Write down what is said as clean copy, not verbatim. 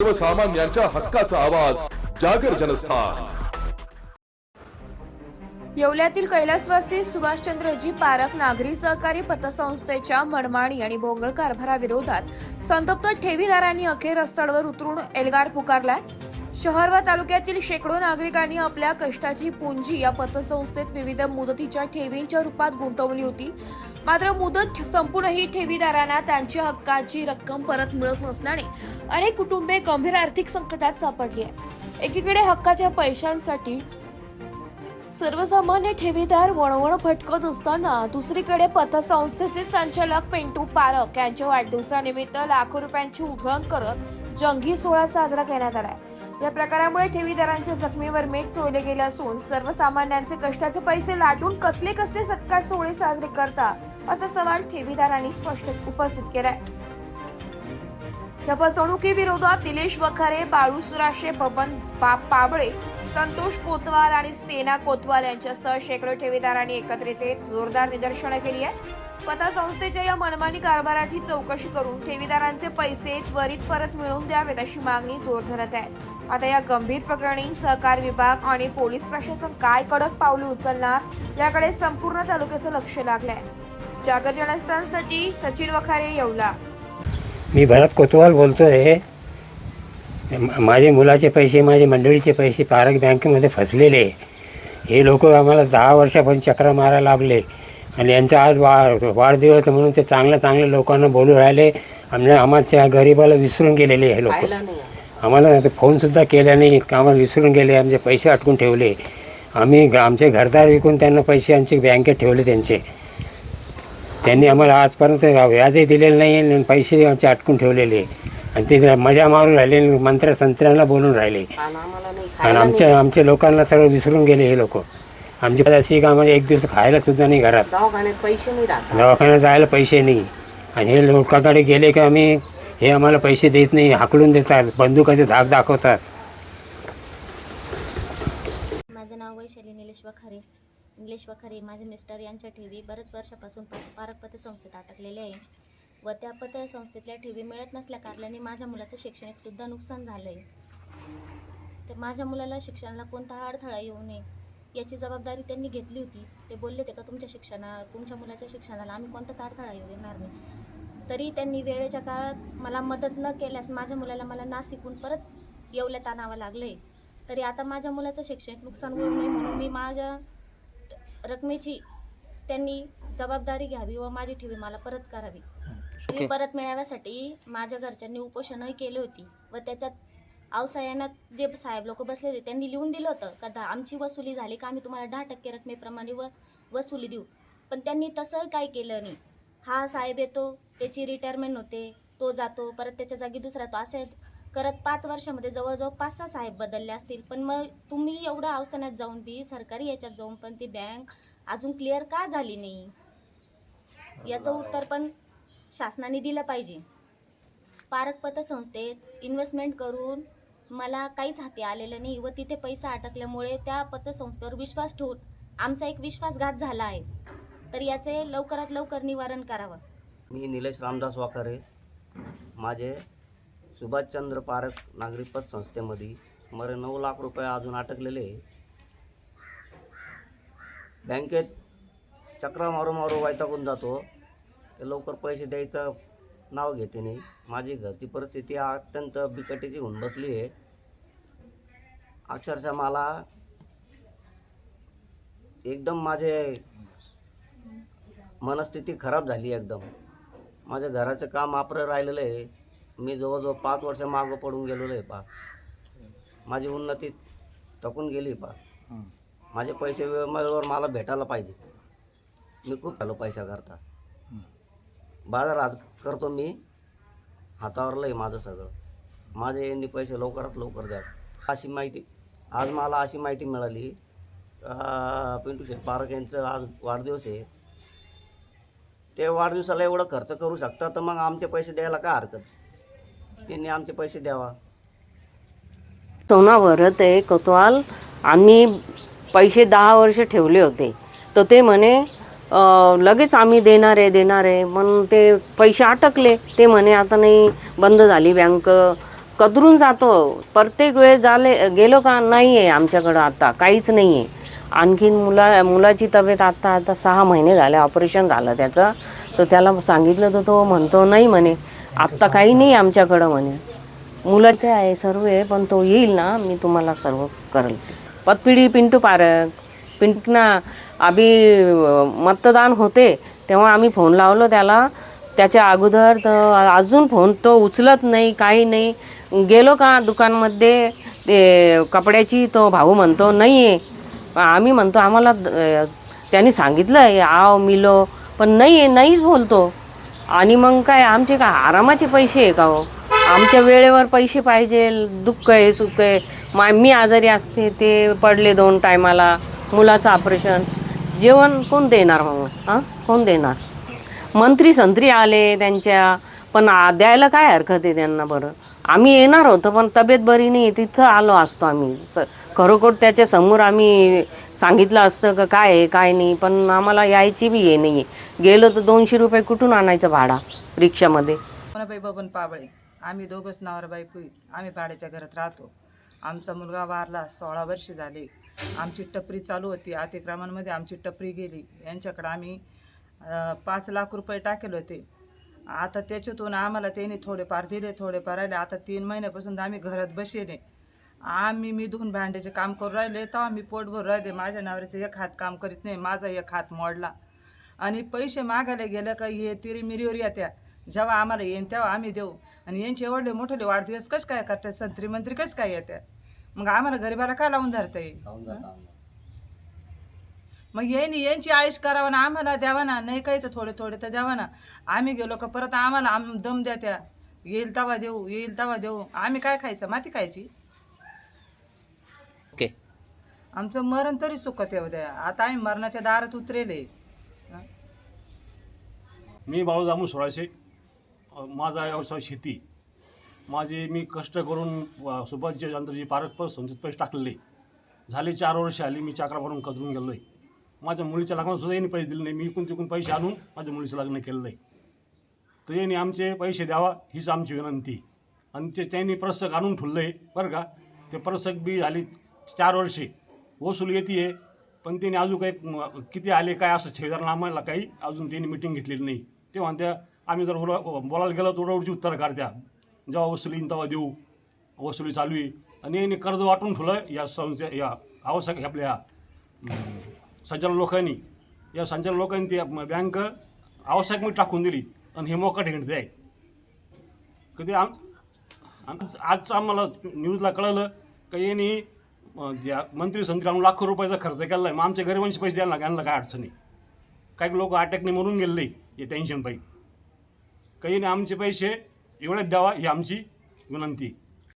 सर्वसामान्यांच्या हक्काचा आवाज जागर जनस्थान। येवल्यातील कैलासवासी सुभाषचंद्रजी पारख नागरी सहकारी पतसंस्थेच्या मनमानी आणि भोंगळ कारभाराविरोधात संतप्त ठेवीदारांनी अखेर रस्त्यावर उतरून एल्गार पुकारलाय। शहर व तालुक्यातील शेकडो नागरिकांनी आपल्या कष्टाची पुंजी या पतसंस्थेत विविध मुदतीच्या ठेवींच्या रूपात गुंतवली होती। मात्र मुदत संपूनही ठेवीदारांना त्यांच्या हक्काची रक्कम परत मिळत नसल्याने अनेक कुटुंबे गंभीर आर्थिक संकटात सापडली आहे। एकीकडे हक्काच्या पैशांसाठी सर्वसामान्य ठेवीदार वणवण भटकत असताना दुसरीकडे पतसंस्थेचे संचालक पिंटू पारख यांच्या वाढदिवसानिमित्त लाखो रुपयांची उधळण करत जंगी सोहळा साजरा करण्यात आला। या प्रकारामुळे ठेवीदारांच्या जखमीवर मीठ चोळले गेले असून सर्वसामान्यांचे कष्टाचे पैसे लाटून कसले सत्कार सोहळे साजरे करता असा सवाल ठेवीदारांनी स्पष्ट उपस्थित केलाय। या फसवणुकीविरोधात निलेश वखारे, बाळू सुराशे, बबन पाबळे, संतोष कोतवाल आणि सेना कोतवाल यांच्यासह शेकडो ठेवीदारांनी एकत्रित येत जोरदार निदर्शनं केली आहे। पतसंस्थेच्या या मनमानी कारभाराची चौकशी करून ठेवीदारांचे पैसे त्वरित परत मिळवून द्यावेत अशी मागणी जोर धरत आहे। आता या गंभीर प्रकरणी सहकार विभाग आणि पोलीस प्रशासन काय कडक पावले उचलणार याकडे संपूर्ण तालुक्याचं लक्ष लागलंय। जागर जनस्थानसाठी सचिन वखारे, येवला। मी भरत कोतवाल बोलतोय। माझे मुलाचे पैसे, माझे मंडळीचे पैसे पारख बँकेमध्ये फसलेले। हे लोक आम्हाला 10 वर्षापासून चक्रा मारायला लागले आणि यांचा आज वाढदिवस म्हणून ते चांगल्या लोकांना बोलू राहिले। आमच्या गरीबाला विसरून गेलेले हे लोक। आम्हाला फोनसुद्धा केला नाही, आम्हाला विसरून गेले, आमचे पैसे अटकून ठेवले। आम्ही आमचे घरदार विकून त्यांना पैसे आमचे बँकेत ठेवले त्यांनी आम्हाला आजपर्यंत व्याजही दिलेलं नाही आणि पैसे आमचे अटकून ठेवलेले आणि ते मजा मारून राहिले, मंत्रसंत्रांना बोलून राहिले आणि आमच्या लोकांना सर्व विसरून गेले हे लोक। आमची अशी का म्हणजे एक दिवस खायला सुद्धा नाही, घरात दवाखान्यात जायला पैसे नाही आणि हे लोकांकडे गेले की आम्ही हे आम्हाला पैसे देत नाही, हाकलून देतात, बंदुकाचे धाक दाखवतात। माझं नाव वैशाली निलेश वखारे। माझे मिस्टर यांच्या ठेवी बरेच वर्षापासून पारख पतसंस्थेत अटकलेले आहे व त्या पतसंस्थेतल्या ठेवी मिळत नसल्या कारणाने माझ्या मुलाचं शैक्षणिक सुद्धा नुकसान झालं आहे। तर माझ्या मुलाला शिक्षणाला कोणता अडथळा येऊ नये याची जबाबदारी त्यांनी घेतली होती। ते बोलले ते का तुमच्या मुलाच्या शिक्षणाला आम्ही कोणताच अडथळा येऊ देणार नाही। तरी त्यांनी वेळेच्या काळात मला मदत न केल्यास माझ्या मुलाला मला नाशिकहून परत येवल्यात आणावं लागलंय। तरी आता माझ्या मुलाचं शैक्षणिक नुकसान होऊ नये म्हणून मी माझ्या रकमेची त्यांनी जबाबदारी घ्यावी व माझी ठेवी मला परत करावी। ठेवी परत मिळाव्यासाठी माझ्या घरच्यांनी उपोषणही केली होती व त्याच्यात अवसायानात जे साहेब लोक बसले होते त्यांनी लिहून दिलं होतं का आमची वसुली झाली का आम्ही तुम्हाला 10% रकमेप्रमाणे वसुली देऊ, पण त्यांनी तसं काही केलं नाही। हा साहेब येतो, त्याची रिटायरमेंट होते, तो जातो, परत त्याच्या जागी दुसरा तो, असे करत 5 वर्षामध्ये जवळजवळ 5-6 साहेब बदलले असतील। पण मग तुम्ही एवढं अवसानात जाऊन बी सरकारी याच्यात जाऊन पण ती बँक अजून क्लिअर का झाली नाही याचं उत्तर पण शासनाने दिलं पाहिजे। पारख पतसंस्थेत इन्व्हेस्टमेंट करून मला काहीच हाती आलेलं नाही व तिथे पैसा अटकल्यामुळे त्या पतसंस्थेवर विश्वास ठेवून आमचा एक विश्वासघात झाला आहे। तर याचे लवकरात लवकर निवारण करावं। मी निलेश रामदास वाखारे। माझे सुभाषचंद्र पारख नागरी पतसंस्थेमध्ये मला 9 लाख रुपये अजून अटकलेले। बँकेत चक्रा मारू वैतागून जातो, ते लवकर पैसे द्यायचं नाव घेते नाही। माझी घरची परिस्थिती अत्यंत बिकटीची होऊन बसली आहे। अक्षरशः मला एकदम माझे मनस्थिती खराब झाली एकदम। माझ्या घराचं काम आपलं राहिलेलं आहे। मी जवळजवळ 5 वर्ष मागं पडून गेलेलो आहे पा। माझी उन्नती थकून गेली पा। माझे पैसे वेळेवर मला भेटायला पाहिजे। मी खूप झालो पैसा करता, बाजारात करतो मी, हातावरलं आहे माझं सगळं। माझे यांनी पैसे लवकरात लवकर द्या अशी माहिती आज मला अशी माहिती मिळाली। पिंटू पारख यांचं आज वाढदिवस आहे, ते वाढदिवसाला एवढं खर्च करू शकता तर मग आमचे पैसे द्यायला काय हरकत, त्यांनी आमचे पैसे द्यावा। सोना भरत आहे कोतवाल, आम्ही पैसे 10 वर्ष ठेवले होते तर ते म्हणे लगेच आम्ही देणार आहे म्हणून ते पैसे अटकले। ते म्हणे आता नाही, बंद झाली बँक, कदरून जातो. प्रत्येक वेळेस गेलो का नाही आहे आमच्याकडं, आता काहीच नाही आहे. आणखीन मुलाची तब्येत आता 6 महिने झाले, ऑपरेशन झालं त्याचं. तर त्याला सांगितलं तर तो म्हणतो नाही म्हणे आत्ता काही नाही आमच्याकडं म्हणे. मुलं ते आहे सर्व आहे, पण तो येईल ना मी तुम्हाला सर्व करेल. पतपिढी पिंटू पारक पिंटना मतदान होते तेव्हा आम्ही फोन लावलो त्याला. त्याच्या अगोदर तर अजून फोन तो उचलत नाही, काही नाही. गेलो का दुकानमध्ये ते कपड्याची, तो भाऊ म्हणतो नाही आहे. आम्ही म्हणतो आम्हाला त्यांनी सांगितलं आहे आव मिलो, पण नाही आहे, नाहीच बोलतो. आणि मग काय आमचे का आरामाचे पैसे आहे का हो? आमच्या वेळेवर पैसे पाहिजे. दुःख आहे सुख आहे. मी आजारी असते, ते पडले 2 टायमाला, मुलाचं ऑपरेशन, जेवण कोण देणार मग? हां, कोण देणार? मंत्री संत्री आले त्यांच्या, पण द्यायला काय हरकत आहे त्यांना? बरं आम्ही येणार होतो पण तब्येत बरी नाही, तिथं आलो असतो आम्ही. खरोखर त्याच्या समोर आम्ही सांगितलं असतं का काय आहे काय नाही, पण आम्हाला यायची बी हे नाही आहे. गेलो तर 200 रुपये कुठून आणायचं भाडा रिक्षामध्ये? बाई बबन पाबळे, आम्ही दोघंच नवरा बायको. आम्ही भाड्याच्या घरात राहतो. आमचा मुलगा वारला, 16 वर्ष झाले. आमची टपरी चालू होती, अतिक्रमणामध्ये आमची टपरी गेली. यांच्याकडे आम्ही 5 लाख रुपये टाकेले होते. आता त्याच्यातून आम्हाला त्यांनी थोडेफार दिले, थोडेफार राहिले. आता 3 महिन्यापासून आम्ही घरात बसले. मी धुवून भांड्याचे काम करू राहिले तेव्हा मी पोट भरून राहिले. माझ्या नवऱ्याचं एक हात काम करीत नाही, माझा एक हात मोडला. आणि पैसे मागायला गेलं का हे तिरीमिरीवर येत्या. जेव्हा आम्हाला येईन तेव्हा आम्ही देऊ. आणि यांचे एवढे मोठे वाढदिवस कसं काय करतात? संत्री मंत्री कसं काय येत्या? मग आम्हाला गरीबाला काय लावून धरता येईल? मग यांची आयुष करावं ना, आम्हाला द्यावा ना. नाही काही तर थोडे थोडे तर द्यावा ना. आम्ही गेलो का परत आम्हाला दम द्या त्या. येईल तवा देऊ, येईल तवा देऊ. आम्ही काय खायचं? माती खायची? ओके. आमचं मरण तरी सुखत येऊ द्या. आता आम्ही मरणाच्या दारात उतरेले. मी बाळूदामू सोळाशे. माझा व्यवसाय शेती. मी कष्ट करून सुभाषजी चंद्रजी पारक संचित पैसे टाकलेले झाले. 4 वर्ष आली. मी चक्रा भरून कदरून गेलो आहे. माझ्या मुलीच्या लग्नातसुद्धा यांनी पैसे दिले नाही. मी इकून तिकून पैसे आणून माझ्या मुलीचं लग्न केलेलं आहे. तर यांनी आमचे पैसे द्यावा हीच आमची विनंती. आणि त्यांनी प्रसक आणून ठुललं आहे बरं का. ते प्रसक बी झाली 4 वर्षे वसूल येते आहे, पण त्यांनी अजून काही किती आले काय असं ठेवीदारांना आम्हाला काही अजून त्यांनी मिटिंग घेतलेली नाही. ते म्हणत्या आम्ही जर बोलायला गेलो तर उडवडची उत्तरं काढत्या. जेव्हा वसुली येईन तेव्हा देऊ, वसुली चालू आहे. आणि यांनी कर्ज वाटून ठेवलं या या आवश्यक आपल्या संचालक लोकांनी. या संचालक लोकांनी ती बँक आवश्यकमध्ये टाकून दिली आणि हे मोकाट हिंडते आहे. कधी आजचं आम्हाला न्यूजला कळलं का यांनी मंत्री संत्री आणून लाखो रुपयाचा खर्च केला आहे. मग आमच्या गरिबांचे पैसे द्यायला यांना काय अडचणी? काही लोक अटॅकने मरून गेले हे टेन्शन पाहिजे. काही आमचे पैसे एवढेच द्यावा ही आमची विनंती.